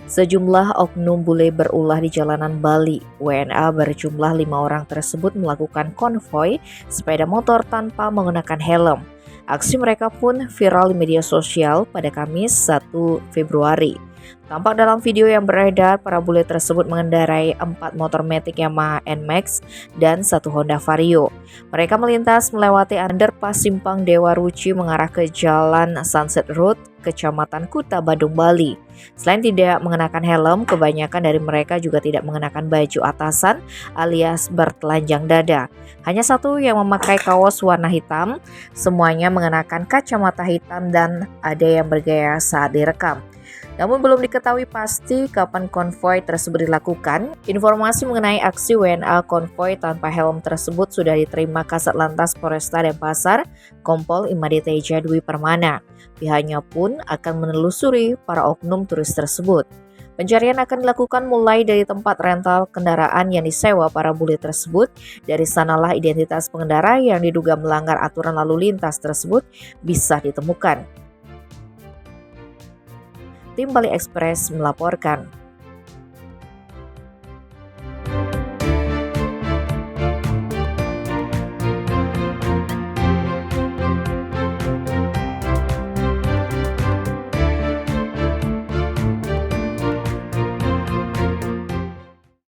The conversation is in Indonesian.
Sejumlah oknum bule berulah di jalanan Bali. WNA berjumlah 5 orang tersebut melakukan konvoi sepeda motor tanpa menggunakan helm. Aksi mereka pun viral di media sosial pada Kamis 1 Februari. Tampak dalam video yang beredar, para bule tersebut mengendarai 4 motor metik Yamaha NMAX dan 1 Honda Vario. Mereka melintas melewati underpass Simpang Dewa Ruci mengarah ke Jalan Sunset Road, Kecamatan Kuta, Badung, Bali. Selain tidak mengenakan helm, kebanyakan dari mereka juga tidak mengenakan baju atasan alias bertelanjang dada. Hanya satu yang memakai kaos warna hitam, semuanya mengenakan kacamata hitam dan ada yang bergaya saat direkam. Namun belum diketahui pasti kapan konvoi tersebut dilakukan. Informasi mengenai aksi WNA konvoi tanpa helm tersebut sudah diterima Kasat Lantas Polresta Denpasar, Kompol Imade Teja Dwi Permana. Pihaknya pun akan menelusuri para oknum turis tersebut. Pencarian akan dilakukan mulai dari tempat rental kendaraan yang disewa para bule tersebut. Dari sanalah identitas pengendara yang diduga melanggar aturan lalu lintas tersebut bisa ditemukan. Tim Bali Express melaporkan.